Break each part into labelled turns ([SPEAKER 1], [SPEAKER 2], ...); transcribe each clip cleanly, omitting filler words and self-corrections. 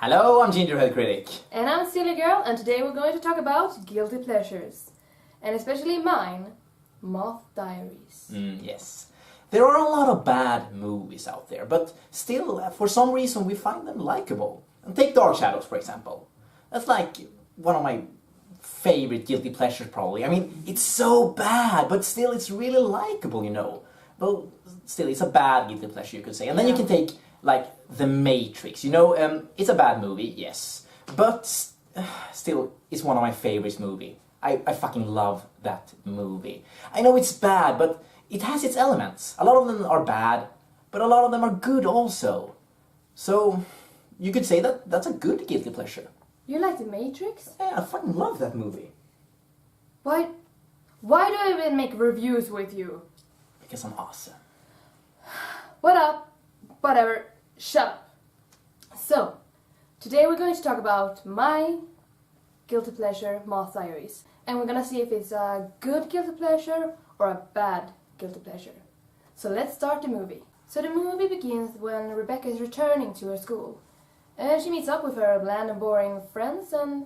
[SPEAKER 1] Hello, I'm Gingerhead Critic.
[SPEAKER 2] And I'm Silly Girl, and today we're going to talk about guilty pleasures. And especially mine, Moth Diaries.
[SPEAKER 1] Yes. There are a lot of bad movies out there, but still, for some reason, we find them likable. And take Dark Shadows, for example. That's like one of my favorite guilty pleasures, probably. I mean, it's so bad, but still it's really likable, you know. Well, still, it's a bad guilty pleasure, you could say. And then you can take, like, The Matrix. You know, it's a bad movie, yes. But still, it's one of my favorite movies. I fucking love that movie. I know it's bad, but it has its elements. A lot of them are bad, but a lot of them are good also. So, you could say that that's a good guilty pleasure.
[SPEAKER 2] You like The Matrix?
[SPEAKER 1] Yeah, I fucking love that movie.
[SPEAKER 2] Why do I even make reviews with you?
[SPEAKER 1] Because I'm awesome.
[SPEAKER 2] What up? Whatever. Shut up. So, today we're going to talk about my guilty pleasure, Moth Diaries. And we're gonna see if it's a good guilty pleasure or a bad guilty pleasure. So let's start the movie. So the movie begins when Rebecca is returning to her school. And she meets up with her bland and boring friends, and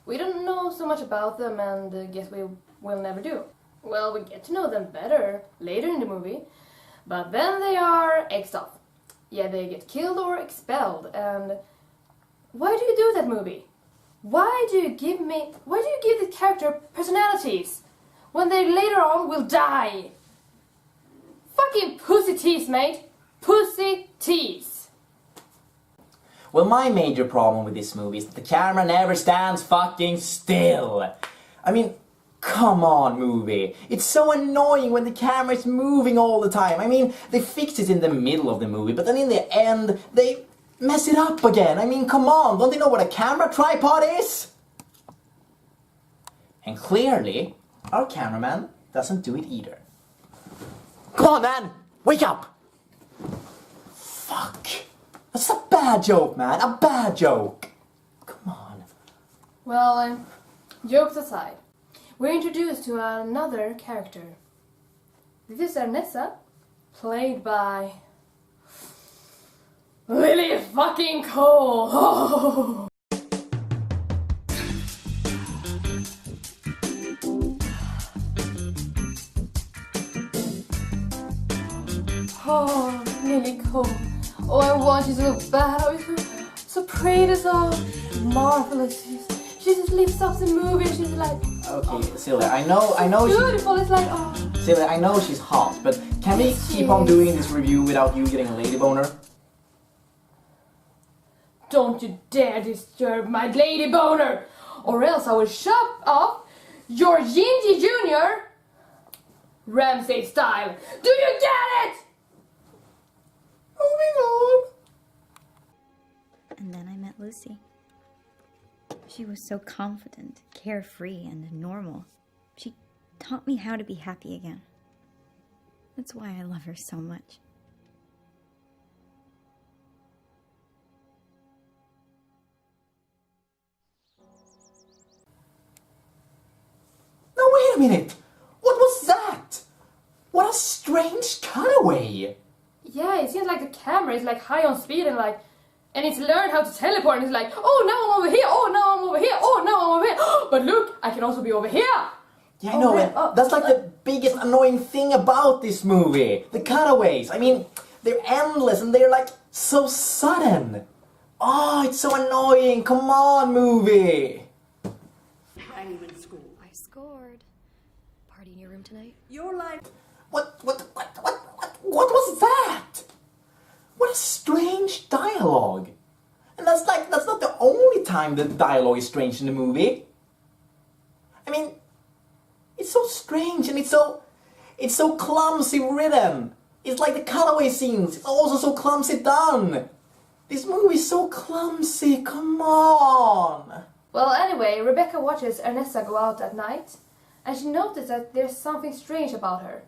[SPEAKER 2] we don't know so much about them, and guess we will never do. Well, we get to know them better later in the movie, but then they are X'd off. Yeah, they get killed or expelled, and why do you do that, movie? Why do you give the character personalities when they later on will die? Fucking pussy tease, mate. Pussy tease.
[SPEAKER 1] Well, my major problem with this movie is that the camera never stands fucking still. I mean, come on, movie. It's so annoying when the camera is moving all the time. I mean, they fix it in the middle of the movie, but then in the end, they mess it up again. I mean, come on, don't they know what a camera tripod is? And clearly, our cameraman doesn't do it either. Come on, man! Wake up! Fuck! That's a bad joke, man! A bad joke! Come on.
[SPEAKER 2] Well, jokes aside, we're introduced to another character. This is Ernessa, played by Lily fucking Cole. Oh. Oh, Lily Cole. Oh, I want you so bad. Oh, you're so pretty, so marvelous. She just lifts up the movie and she's like...
[SPEAKER 1] Okay, Silly, I know
[SPEAKER 2] beautiful, it's like, oh.
[SPEAKER 1] Silly, I know she's hot, but can we keep on doing this review without you getting a lady boner?
[SPEAKER 2] Don't you dare disturb my lady boner, or else I will shove off your Gingy Jr. Ramsay style. Do you get it? Moving on.
[SPEAKER 3] And then I met Lucy. She was so confident, carefree, and normal. She taught me how to be happy again. That's why I love her so much.
[SPEAKER 1] Now wait a minute! What was that? What a strange cutaway!
[SPEAKER 2] Yeah, it seems like the camera is like high on speed and it's learned how to teleport and it's like, oh, now I'm over here, oh, now I'm over here, oh, now I'm over here, but look, I can also be over here.
[SPEAKER 1] Yeah, I know, and that's like the biggest annoying thing about this movie. The cutaways. I mean, they're endless and they're like so sudden. Oh, it's so annoying. Come on, movie.
[SPEAKER 4] And you in school.
[SPEAKER 3] I scored. Party in your room tonight?
[SPEAKER 4] Your life.
[SPEAKER 1] What was that? What a strange dialogue. And that's not the only time the dialogue is strange in the movie. I mean, it's so strange and it's so clumsy written. It's like the cutaway scenes. It's also so clumsy done. This movie is so clumsy. Come on.
[SPEAKER 2] Well, anyway, Rebecca watches Ernessa go out at night, and she notices that there's something strange about her.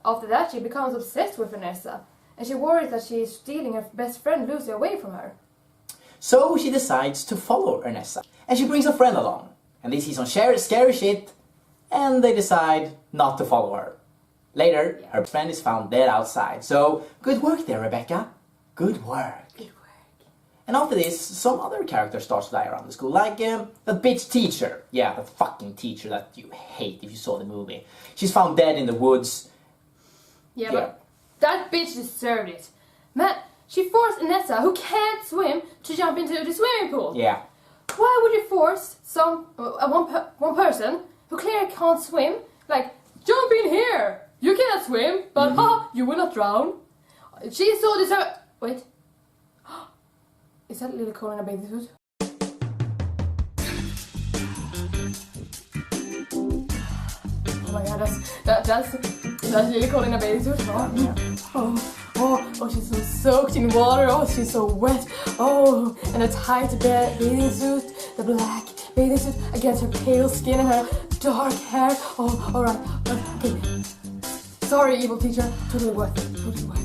[SPEAKER 2] After that, she becomes obsessed with Ernessa, and she worries that she is stealing her best friend Lucy away from her.
[SPEAKER 1] So she decides to follow Ernessa, and she brings a friend along. And they see some scary shit, and they decide not to follow her. Later, her friend is found dead outside. So, good work there, Rebecca. Good work.
[SPEAKER 2] Good work.
[SPEAKER 1] And after this, some other characters start to die around the school, like that bitch teacher. Yeah, that fucking teacher that you hate if you saw the movie. She's found dead in the woods.
[SPEAKER 2] Yeah, but that bitch deserved it. Man, she forced Inessa, who can't swim, to jump into the swimming pool.
[SPEAKER 1] Yeah.
[SPEAKER 2] Why would you force one person who clearly can't swim, like, jump in here! You cannot swim, but you will not drown. She so deserved. Wait. Is that Lily Cole in a bathing suit? Oh my god, that's Lily Cole in a bathing suit. Oh, she's so soaked in water. Oh, she's so wet. Oh, and a tight bathing suit, the black bathing suit against her pale skin and her dark hair. Oh, alright. Okay. Sorry, evil teacher. Totally worth it. Totally worth it.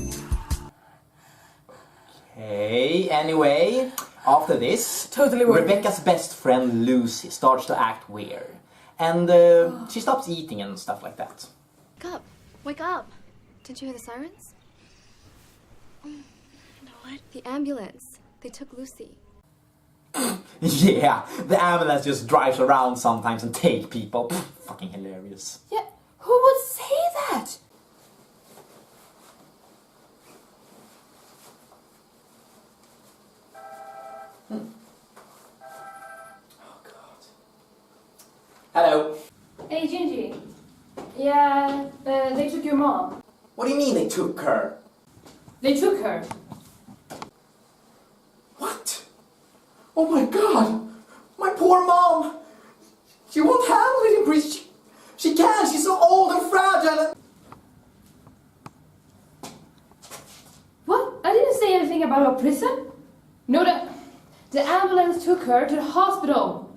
[SPEAKER 1] Okay, anyway, after this,
[SPEAKER 2] Totally worth
[SPEAKER 1] Rebecca's best friend Lucy starts to act weird. And she stops eating and stuff like that.
[SPEAKER 5] Wake up! Wake up! Didn't you hear the sirens? No, what? The ambulance. They took Lucy.
[SPEAKER 1] Yeah, the ambulance just drives around sometimes and take people. Fucking hilarious.
[SPEAKER 2] Yeah, who would say that?
[SPEAKER 1] Oh god. Hello.
[SPEAKER 2] Hey, Gingy. Yeah, they took your mom.
[SPEAKER 1] What do you mean they took her?
[SPEAKER 2] They took her.
[SPEAKER 1] What? Oh my god! My poor mom! She won't handle it in prison. She can't, she's so old and fragile.
[SPEAKER 2] What? I didn't say anything about her prison. No, the ambulance took her to the hospital.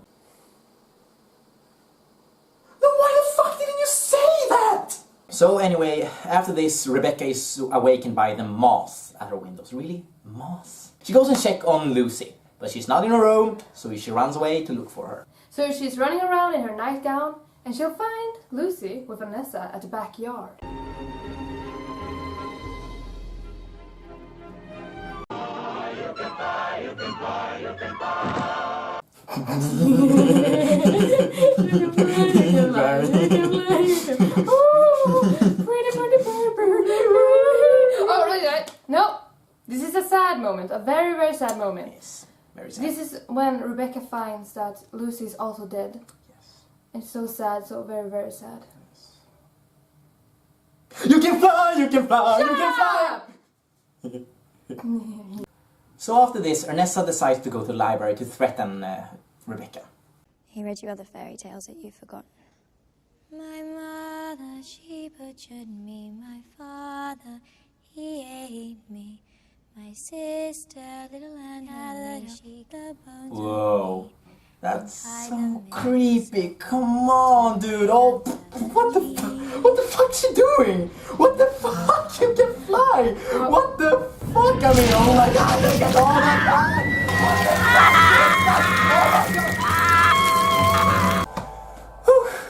[SPEAKER 1] Then why the fuck didn't you say that? So anyway, after this, Rebecca is awakened by the moth at her windows. Really? Moth? She goes and checks on Lucy, but she's not in her room, so she runs away to look for her.
[SPEAKER 2] So she's running around in her nightgown, and she'll find Lucy with Vanessa at the backyard. Oh, right. No, this is a sad moment, a very, very sad moment.
[SPEAKER 1] Yes, very sad.
[SPEAKER 2] This is when Rebecca finds that Lucy is also dead.
[SPEAKER 1] Yes.
[SPEAKER 2] It's so sad, so very, very sad.
[SPEAKER 1] You can fly, you can fly, you can fly! So after this, Ernesta decides to go to the library to threaten Rebecca.
[SPEAKER 3] He read you other fairy tales that you've forgotten. My mother, she butchered me. My father, he ate me. My sister, little Anna, she the bones.
[SPEAKER 1] Whoa. That's so creepy. Come on, dude. Oh, what the fuck is she doing? What the fuck? You can fly. What the fuck? I mean, oh my god, look at all that fly. What the fuck? Oh my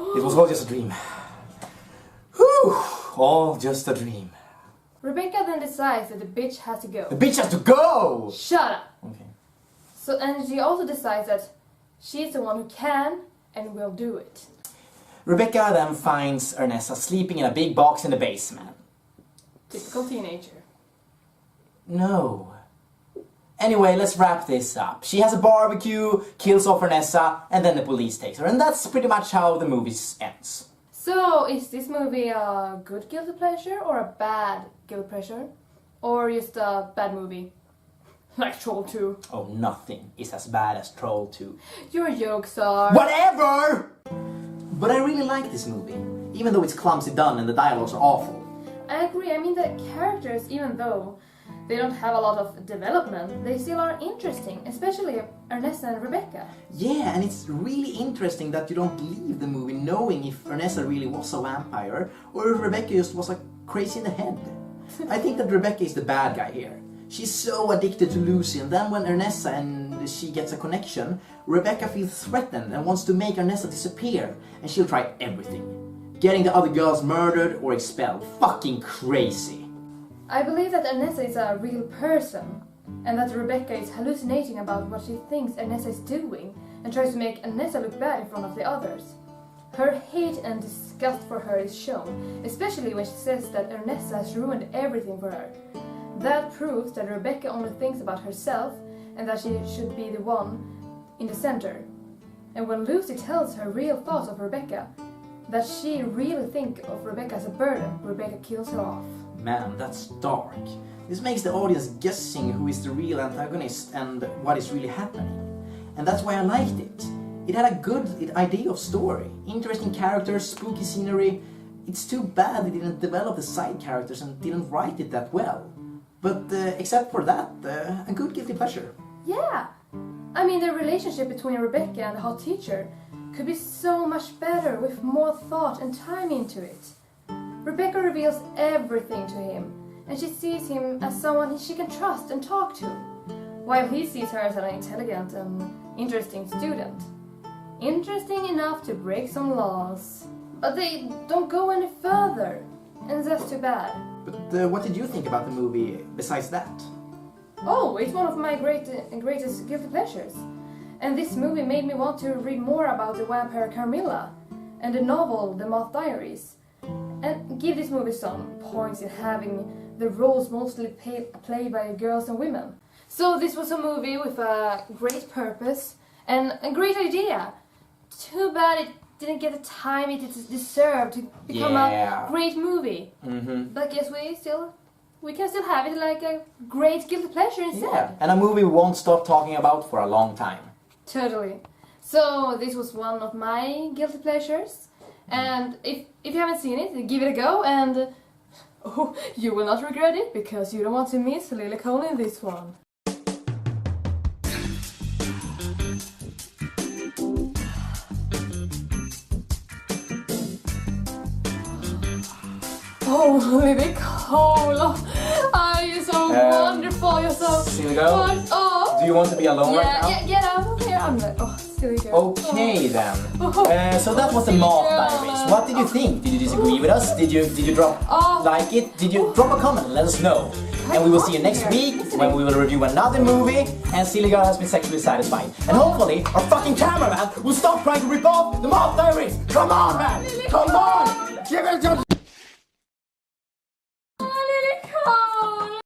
[SPEAKER 1] god. It was all just a dream. Whew. All just a dream.
[SPEAKER 2] Rebecca then decides that the bitch has to go.
[SPEAKER 1] The bitch has to go!
[SPEAKER 2] Shut up!
[SPEAKER 1] Okay.
[SPEAKER 2] So, and she also decides that she's the one who can and will do it.
[SPEAKER 1] Rebecca then finds Ernesta sleeping in a big box in the basement.
[SPEAKER 2] Typical teenager.
[SPEAKER 1] No. Anyway, let's wrap this up. She has a barbecue, kills off Ernesta, and then the police takes her. And that's pretty much how the movie ends.
[SPEAKER 2] So, is this movie a good guilty pleasure or a bad guilty pleasure? Or just a bad movie? Like Troll 2.
[SPEAKER 1] Oh, nothing is as bad as Troll 2.
[SPEAKER 2] Your jokes are...
[SPEAKER 1] Whatever! But I really like this movie, even though it's clumsy done and the dialogues are awful.
[SPEAKER 2] I agree, I mean the characters, even though they don't have a lot of development, they still are interesting, especially Ernesta and Rebecca.
[SPEAKER 1] Yeah, and it's really interesting that you don't leave the movie knowing if Ernesta really was a vampire or if Rebecca just was like crazy in the head. I think that Rebecca is the bad guy here. She's so addicted to Lucy, and then when Ernesta and she gets a connection, Rebecca feels threatened and wants to make Ernesta disappear, and she'll try everything. Getting the other girls murdered or expelled. Fucking crazy.
[SPEAKER 2] I believe that Ernesta is a real person, and that Rebecca is hallucinating about what she thinks Ernessa is doing and tries to make Ernessa look bad in front of the others. Her hate and disgust for her is shown, especially when she says that Ernessa has ruined everything for her. That proves that Rebecca only thinks about herself and that she should be the one in the center. And when Lucy tells her real thoughts of Rebecca, that she really thinks of Rebecca as a burden, Rebecca kills her off.
[SPEAKER 1] Man, that's dark. This makes the audience guessing who is the real antagonist and what is really happening. And that's why I liked it. It had a good idea of story, interesting characters, spooky scenery. It's too bad they didn't develop the side characters and didn't write it that well. But except for that, a good guilty pleasure.
[SPEAKER 2] Yeah! I mean, the relationship between Rebecca and the hot teacher could be so much better with more thought and time into it. Rebecca reveals everything to him, and she sees him as someone she can trust and talk to, while he sees her as an intelligent and interesting student. Interesting enough to break some laws. But they don't go any further, and that's too bad.
[SPEAKER 1] But what did you think about the movie besides that?
[SPEAKER 2] Oh, it's one of my greatest guilty pleasures. And this movie made me want to read more about the vampire Carmilla and the novel The Moth Diaries. And give this movie some points in having the roles mostly played by girls and women. So this was a movie with a great purpose and a great idea. Too bad it didn't get the time it deserved to become a great movie. But I guess we can still have it like a great guilty pleasure instead.
[SPEAKER 1] Yeah, and a movie we won't stop talking about for a long time.
[SPEAKER 2] Totally. So this was one of my guilty pleasures. And if you haven't seen it, give it a go, and oh, you will not regret it, because you don't want to miss Lily Cole in this one. Oh, Lily Cole, you're so wonderful, you're so...
[SPEAKER 1] Silly girl, do you want to be alone right now?
[SPEAKER 2] Yeah, get out of here, I'm like, silly girl.
[SPEAKER 1] Okay then. So that was the Moth Diaries. What did you think? Did you disagree with us? Did you like it? Did you drop a comment and let us know? And we will see you next week when we will review another movie and Silly Girl has been sexually satisfied. And hopefully our fucking cameraman will stop trying to rip off the Moth Diaries! Come on man! Come on!